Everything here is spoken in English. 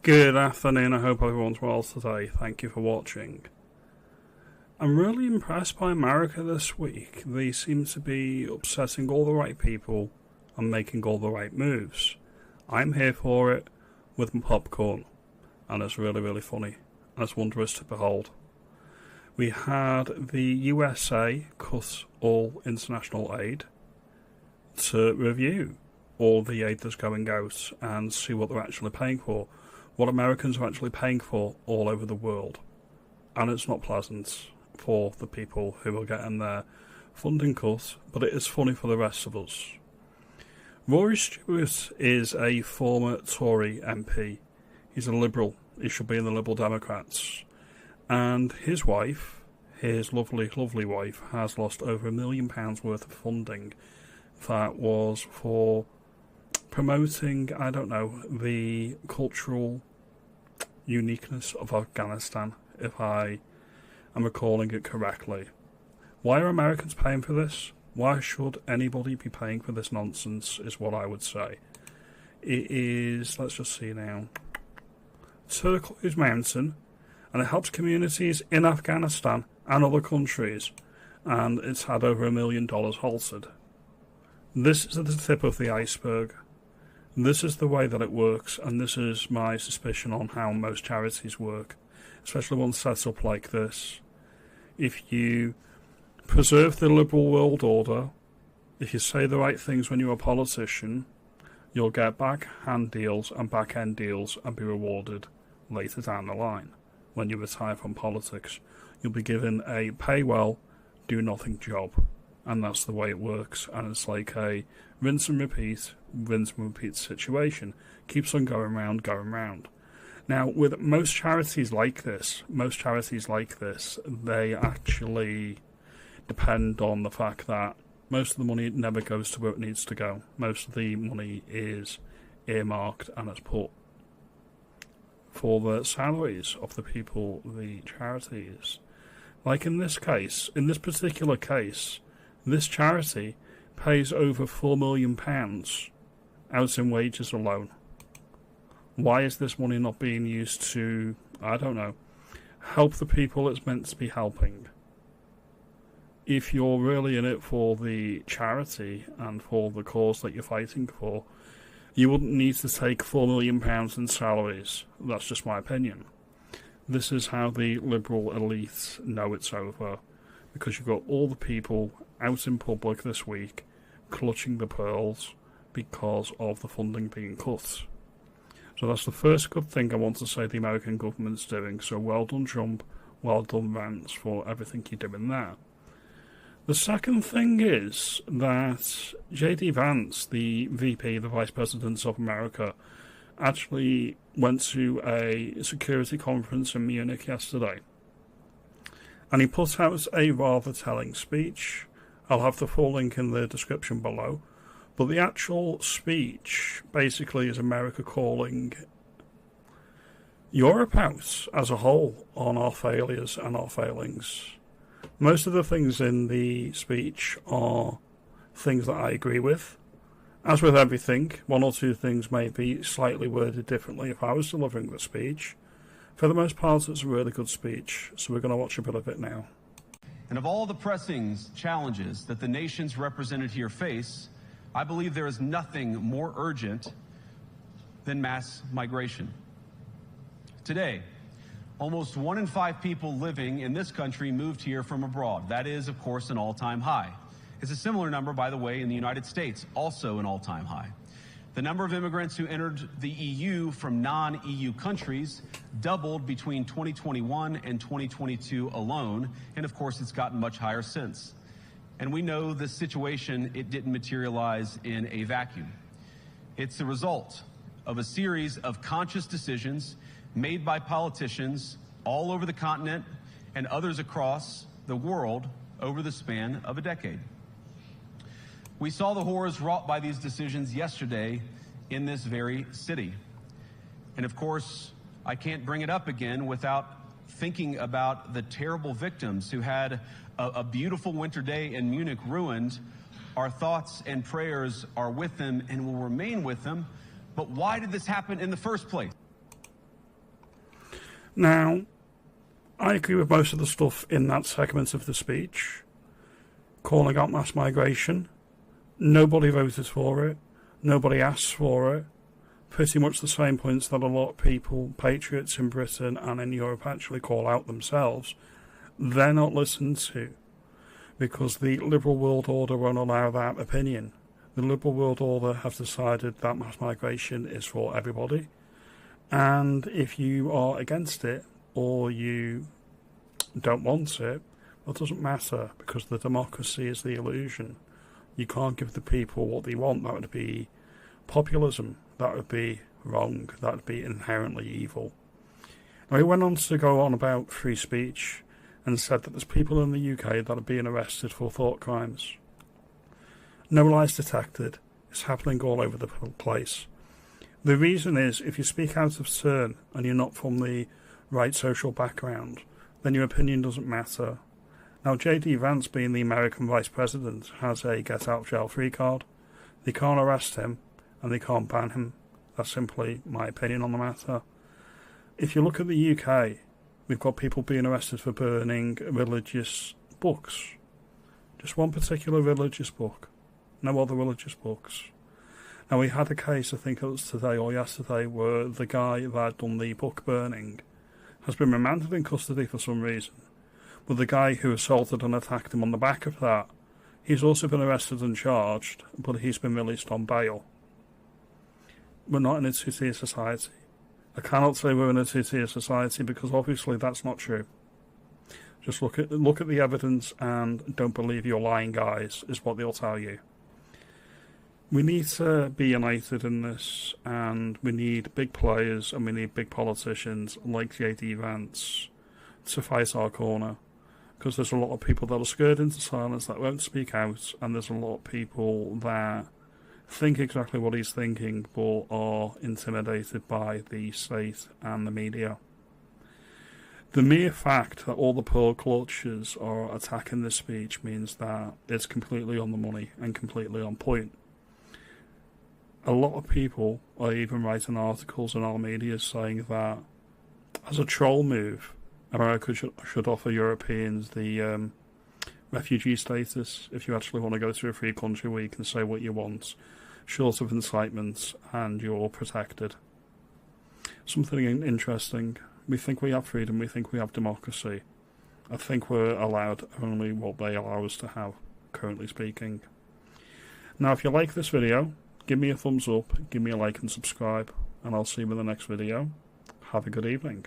Good afternoon, I hope everyone's well today. Thank you for watching. I'm really impressed by America this week. They seem to be upsetting all the right people and making all the right moves. I'm here for it with my popcorn, and it's really funny and it's wondrous to behold. We had the USA cut all international aid to review all the aid that's going out and see what they're actually paying for. What Americans are actually paying for all over the world. And it's not pleasant for the people who are getting their funding cut, but it is funny for the rest of us. Rory Stewart is a former Tory MP. He's a Liberal. He should be in the Liberal Democrats. And his wife, his lovely wife, has lost over £1 million worth of funding that was for promoting, I don't know, the cultural uniqueness of Afghanistan, if I am recalling it correctly. Why are Americans paying for this? Why should anybody be paying for this nonsense, is what I would say. It is, let's just see now, Turquoise Mountain, and it helps communities in Afghanistan and other countries, and it's had over $1 million halted. This is the tip of the iceberg. This is the way that it works, and this is my suspicion on how most charities work, especially ones set up like this. If you preserve the liberal world order, if you say the right things when you're a politician, you'll get backhand deals and back-end deals and be rewarded later down the line. When you retire from politics, you'll be given a pay well, do nothing job. And that's the way it works, and it's like a rinse and repeat situation. Keeps on going round. Now, with most charities like this, they actually depend on the fact that most of the money never goes to where it needs to go. Most of the money is earmarked and it's put for the salaries of the people, the charities. Like in this case, in this particular case, this charity pays over £4 million out in wages alone. Why is this money not being used to, I don't know, help the people it's meant to be helping? If you're really in it for the charity and for the cause that you're fighting for, you wouldn't need to take £4 million in salaries. That's just my opinion. This is how the liberal elites know it's over, because you've got all the people out in public this week clutching the pearls because of the funding being cut. So that's the first good thing I want to say the American government's doing. So well done, Trump, well done, Vance, for everything you're doing there. The second thing is that JD Vance, the VP, the Vice President of America, actually went to a security conference in Munich yesterday. And he put out a rather telling speech. I'll have the full link in the description below. But the actual speech basically is America calling Europe out as a whole on our failures and our failings. Most of the things in the speech are things that I agree with. As with everything, one or two things may be slightly worded differently if I was delivering the speech. For the most part, it's a really good speech, so we're going to watch a bit of it now. And of all the pressing challenges that the nations represented here face, I believe there is nothing more urgent than mass migration. Today, almost 1 in 5 people living in this country moved here from abroad. That is, of course, an all-time high. It's a similar number, by the way, in the United States, also an all-time high. The number of immigrants who entered the EU from non-EU countries doubled between 2021 and 2022 alone, and of course it's gotten much higher since. And we know this situation, it didn't materialize in a vacuum. It's the result of a series of conscious decisions made by politicians all over the continent and others across the world over the span of a decade. We saw the horrors wrought by these decisions yesterday in this very city. And of course, I can't bring it up again without thinking about the terrible victims who had a beautiful winter day in Munich ruined. Our thoughts and prayers are with them and will remain with them. But why did this happen in the first place? Now, I agree with most of the stuff in that segment of the speech, calling out mass migration. Nobody voted for it. Nobody asked for it. Pretty much the same points that a lot of people, patriots in Britain and in Europe, actually call out themselves. They're not listened to because the liberal world order won't allow that opinion. The liberal world order have decided that mass migration is for everybody. And if you are against it or you don't want it, well, it doesn't matter because the democracy is the illusion. You can't give the people what they want. That would be populism. That would be wrong. That would be inherently evil. Now, he went on to go on about free speech and said that there's people in the UK that are being arrested for thought crimes. No lies detected. It's happening all over the place. The reason is, if you speak out of turn and you're not from the right social background, then your opinion doesn't matter. Now, JD Vance, being the American Vice President, has a get-out-of-jail-free card. They can't arrest him, and they can't ban him. That's simply my opinion on the matter. If you look at the UK, we've got people being arrested for burning religious books. Just one particular religious book. No other religious books. Now, we had a case, I think it was today or yesterday, where the guy that had done the book burning has been remanded in custody for some reason. But the guy who assaulted and attacked him on the back of that, he's also been arrested and charged, but he's been released on bail. We're not in a two-tier society. I cannot say we're in a two-tier society because obviously that's not true. Just look at the evidence and don't believe your lying guys is what they'll tell you. We need to be united in this, and we need big players and we need big politicians like JD Vance to fight our corner. Because there's a lot of people that are scared into silence, that won't speak out, and there's a lot of people that think exactly what he's thinking but are intimidated by the state and the media. The mere fact that all the pearl clutches are attacking this speech means that it's completely on the money and completely on point. A lot of people are even writing articles in our media saying that as a troll move, America should offer Europeans the refugee status if you actually want to go to a free country where you can say what you want, short of incitement, and you're protected. Something interesting. We think we have freedom, we think we have democracy. I think we're allowed only what they allow us to have, currently speaking. Now, if you like this video, give me a thumbs up, give me a like and subscribe, and I'll see you in the next video. Have a good evening.